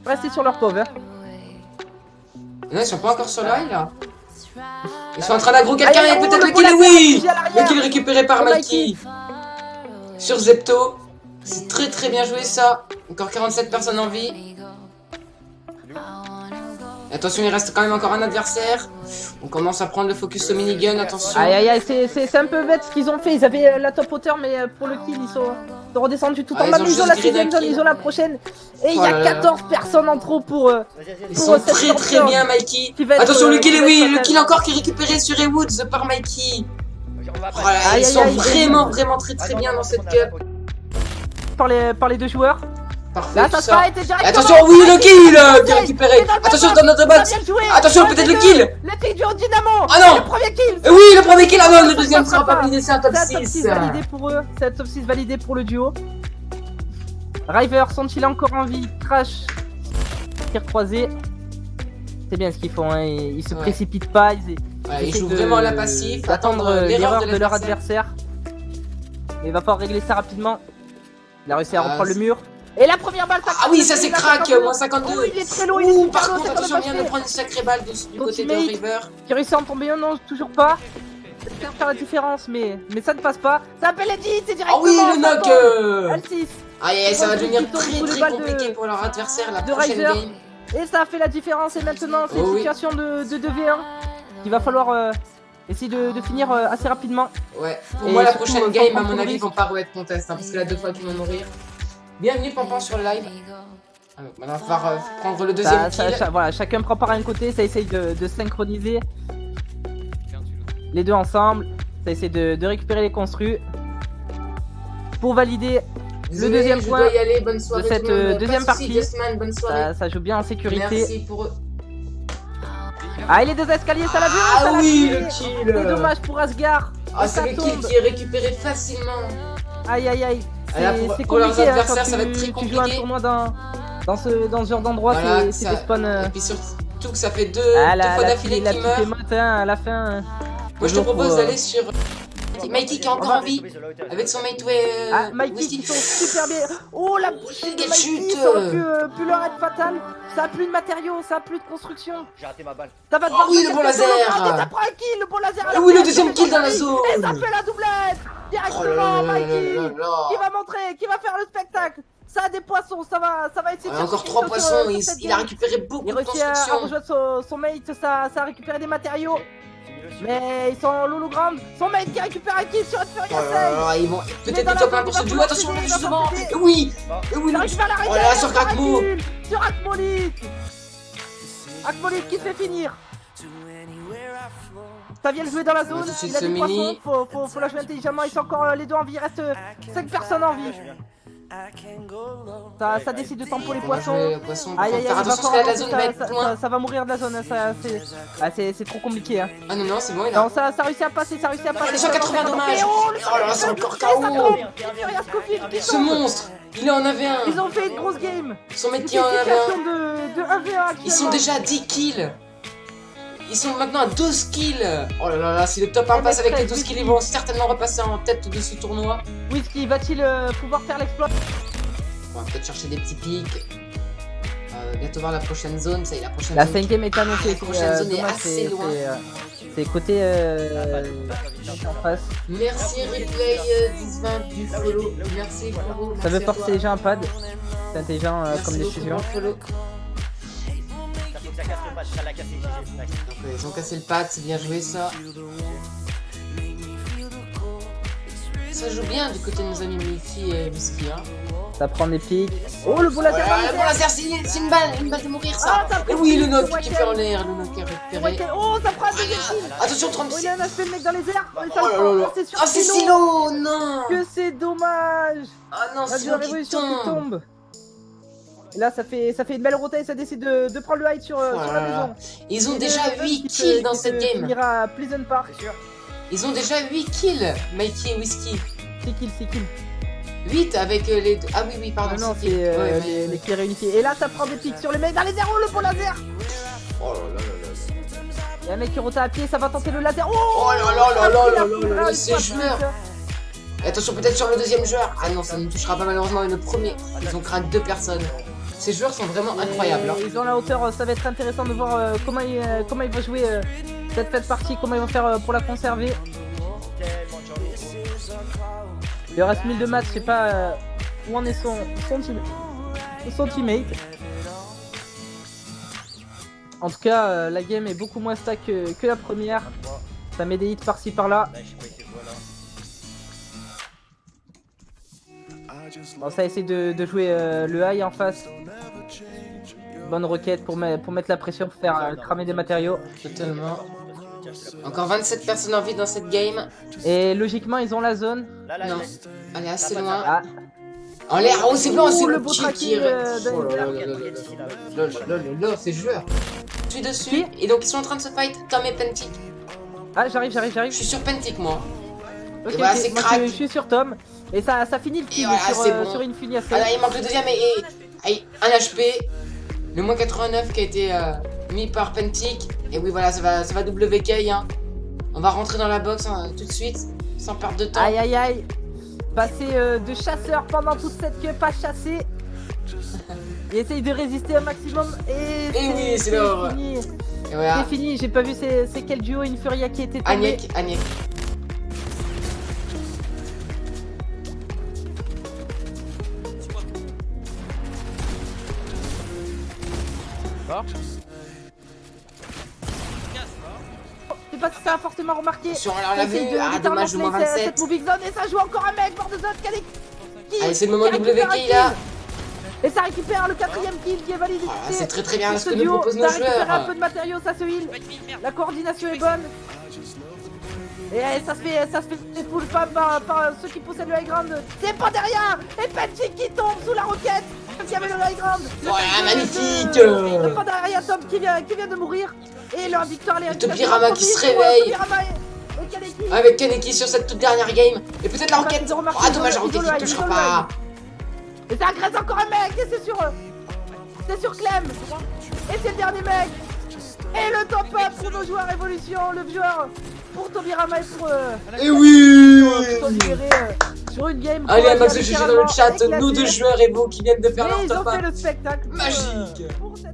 Restez sur leur pauvre. Non, ils sont pas encore sur le high là. Ils sont en train d'aggro quelqu'un Allez, et peut-être le le kill. Polazer, Oui, qui est à l'arrière. le kill récupéré par Oh, Mikey. Sur Zepto. C'est très bien joué ça. Encore 47 personnes en vie. Attention, il reste quand même encore un adversaire. On commence à prendre le focus au minigun, attention. Aïe, c'est un peu bête ce qu'ils ont fait. Ils avaient la top hauteur, mais pour le kill, ils sont redescendus tout en bas. Ils ont Mais ils ont juste la green sixième un zone, kill. ils ont la prochaine. Et il y Oh a là là. 14 personnes en trop pour Ils sont très bien, Mikey. Qui va être, Attention, le kill, qui va oui, être le fatal. kill encore qui est récupéré sur Ewood par Mikey. Oh là, Aïe, ils aïe, sont aïe. vraiment très bien dans cette cup. par les deux joueurs. Parfait, Là, tout ça se ça. fight et directement. Attention, oui, le kill qui est récupéré. Attention, dans notre box. Attention, peut-être le kill. Le kill du Dynamo. Ah non. Le premier kill. Oui, le premier kill. Ah non, le deuxième sera pas validé, c'est un top C'est un top 6. 6 validé pour eux. C'est un top 6 validé pour le duo. River, sont-ils encore en vie? Crash. Tir croisé. C'est bien ce qu'ils font, hein. Ils se précipitent pas. Ils Ils jouent vraiment à la passive. D'attendre l'erreur de leur adversaire. Mais il va falloir régler ça rapidement. Il a réussi à reprendre le mur. Et la première balle, Ah oui, ça c'est crack, moins 52. Oh, il est très lourd, il est super par lourd, contre, c'est attention, pas on vient de fait. prendre une sacrée balle du côté de Ultimate. River. Qui réussit à en tomber un, non, toujours pas. J'espère faire la différence, mais ça ne passe pas. Ça appelle Eddie, c'est Ah directement. oui, le ça knock tombe. L6. Aïe, ça va devenir Qui tombe sous les très balles compliqué pour leur adversaire la de prochaine River. game. Et ça a fait la différence. Et maintenant, c'est Oh une oui. situation de 2v1. Il va falloir essayer de finir assez rapidement. Ouais, pour Et moi la surtout, prochaine sans game, à prendre mon trop de avis, ils risques. vont pas re-être contest, hein, parce que là, 2 fois qu'ils vont mourir. Bienvenue Pampan sur le live. Alors, maintenant, il va falloir prendre le deuxième kill. Voilà, chacun prend part à un côté, ça essaye de synchroniser les deux ensemble, ça essaie de récupérer les construits pour valider Désolé, le deuxième je point dois y aller, bonne soirée de cette tout le monde. deuxième Pas de soucis, partie. Justman, bonne soirée. Ça joue bien en sécurité. Merci pour eux. Ah, et les deux escaliers, ça l'a vu, Ah ça l'a oui, vu. le kill. C'est dommage pour Asgard. Ah, Et c'est ça le kill tombe. qui est récupéré facilement. Aïe. Ah, là, C'est pour leurs compliqué, hein, adversaires, quand ça va être très tu joues un compliqué. tournoi dans ce genre d'endroit, Voilà, c'est ça- des spawns. Et puis surtout que ça fait deux Ah, fois d'affilée la qui petite meurt. émote, hein, à la fin. Moi, je te propose pour, d'aller sur Mikey qui est encore en vie avec son mateway. Ah, Mikey qui sont super bien. Oh, la bouchée de Quelle Mikey, chute. ça aurait pu leur être fatal. Ça a plus de matériaux, ça a plus de construction. J'ai raté ma balle. Ça va devoir Oh oui, se le bon casser laser. sur le bras, et ça prend un kill, le bon laser à la Ah oui, le tête, deuxième c'est kill dans la Mikey. zone. Et ça fait la doublette. Oh là Directement, là là Mikey. là là là. Qui va montrer, qui va faire le spectacle. Ça a des poissons, ça va essayer de Ouais, faire encore quelque 3 chose poissons, sur cette il a game. récupéré beaucoup Il de réussit à construction. rejoindre son mate, ça a récupéré des matériaux. Mais ils sont en l'hologramme. Son mate qui récupère un kill sur une Oh Furia là là 6. là, ils vont Il est peut-être dans le la top zone, 1 pour il va ce duo. falloir Attention, s'aider, il va justement. falloir s'aider. Oui, oui, Il arrive à l'arrêter. oh là là, sur Grakmo. Sur Akmolit. Akmolit qui se fait finir. Ça vient le jouer dans la zone. tout de suite, Il a ce des mini. poissons. Faut la jouer intelligemment. Ils sont encore les deux en vie. Il reste 5 personnes en vie. Ça décide de tempo les On va jouer poissons. le poisson. Aïe, Faire attention parce que là, la zone va être loin. ça va mourir de la zone. C'est trop compliqué. Hein. Ah non, c'est bon, il a. Non, ça réussit à passer. Ça réussit à passer. 180 dommages. Et oh, Oh là là, c'est encore et ça KO. tombe. Furia Scofield qui Ce tombe. monstre, il en avait un. Ils ont fait une grosse game. Son mec Une qui en avait situation un. de 1v1 Ils sont actuellement. déjà à 10 kills. Ils sont maintenant à 12 kills. Oh là là là, si le top 1 passe avec les 12 kills, ils vont certainement repasser en tête de ce tournoi. Whisky va-t-il pouvoir faire l'exploit? On va peut-être chercher des petits pics. Bientôt voir la prochaine zone. Ça y est, la prochaine La zone. cinquième est annoncée. La prochaine zone est dommage, assez loin. C'est côté en face. Merci Replay 10-20 du follow. Merci Floro. Ça veut forcer les gens à pad. C'est intelligent comme décision. Follow. Ça casse le match, ça l'a cassé. Donc, ils ont cassé le pad, c'est bien joué ça. Ça joue bien du côté de nos amis Mickey et Whisky. Hein. Ça prend des pics. Oh, le bon laser! Le bon laser, c'est une balle de mourir ça. Ah, ça Et oui, le prend knock qui fait en l'air, le knock qui est récupéré. Oh, ça prend un deuxième kill! Attention, Oh, 36. il a un aspect le mec dans les airs! Oh, Oh là là là. c'est sur Ah, c'est Silo. Silo, non. Que c'est dommage! Ah non, La Silo qui révolution qui tombe. tombe! Et là, ça fait une belle rotation, ça décide de prendre le hide sur la là là. maison. Ils ont Et déjà le 8 qui kills se- dans qui cette se game. finira à Pleasant Park. Ils ont déjà 8 kills, Mikey et Whisky. C'est kill. 8 avec les deux. Ah oui, pardon, Non, c'est kills. c'est Ouais, les kills réunifiés. Et là, ça prend des pics sur les mecs dans les airs. Oh, le bon laser! Oh là là là là. Il y a un mec qui rote à pied, ça va tenter le laser. Oh là là là là là là là, ces joueurs. Attention peut-être sur le deuxième joueur. Ah non, ça ne touchera pas malheureusement, mais le premier, ils ont craqué 2 personnes. Ces joueurs sont vraiment incroyables. Hein. Ils ont la hauteur, ça va être intéressant de voir comment ils vont jouer cette partie, comment ils vont faire pour la conserver. Il reste 1000 de match, je sais pas où en est son teammate. En tout cas, la game est beaucoup moins stack que la première. Ça met des hits par-ci par-là. Bon, ça essaie de jouer le high en face. Bonne requête pour mettre la pression, pour faire cramer des matériaux. Totalement. Encore 27 personnes en vie dans cette game. Et logiquement, ils ont la zone. Non, elle est assez loin. Ah. En l'air, oh c'est bon, c'est le le beau qui tracking c'est joueur. Je suis dessus, et donc ils sont en train de se fight, Tom et Pentic. Ah, j'arrive. Je suis sur Pentic, moi. Ok, Et voilà, ok. c'est Moi, crack. je suis sur Tom. Et ça finit le kill voilà, c'est bon. sur une filiation. Ah là, il manque le deuxième et 1 HP. Le moins 89 qui a été mis par Pentic. Et oui, voilà, ça va WK. Hein. On va rentrer dans la box hein, tout de suite, sans perdre de temps. Aïe. Passer de chasseur pendant toute cette queue, pas chasser. Il essaye de résister au maximum. Et oui, c'est l'heure. fini. Et voilà. C'est fini, j'ai pas vu c'est quel duo Infuria qui était tombé. Agnek. Je sais pas si ça a forcément remarqué. Sur alors la vue, Essaye de ah littéralement dommage, le moins placer 27. cette moving zone et ça joue encore un mec, bord de zone, Allez, c'est le moment WK là. Et ça récupère le 4ème kill qui est validé. Ah, c'est très bien ce que nous duo, proposent nos ça récupère un joueurs. peu de matériaux, ça se heal. La coordination est bonne. Et ça se fait full femme par ceux qui possèdent le high ground. C'est pas derrière. Et Pentic qui tombe sous la roquette. Qui avait le high ground. Voilà, magnifique. C'est pas derrière Tom qui vient de mourir. Et la victoire les Tobirama qui se réveille. Avec Kaneki sur cette toute dernière game. Et peut-être la roquette. Ah dommage, la roquette qui ne touchera pas. Et ça agresse encore un mec. Et c'est sur Clem. Et c'est le dernier mec. Et le top up pour nos joueurs Evolution. Le joueur pour Tobirama et pour Et oui. pour libérer sur une game. Allez, un max de GG dans le chat. éclaté. Nos deux joueurs Evo qui viennent de faire Et leur ils ont top fait up. le spectacle. Magique. Pour cette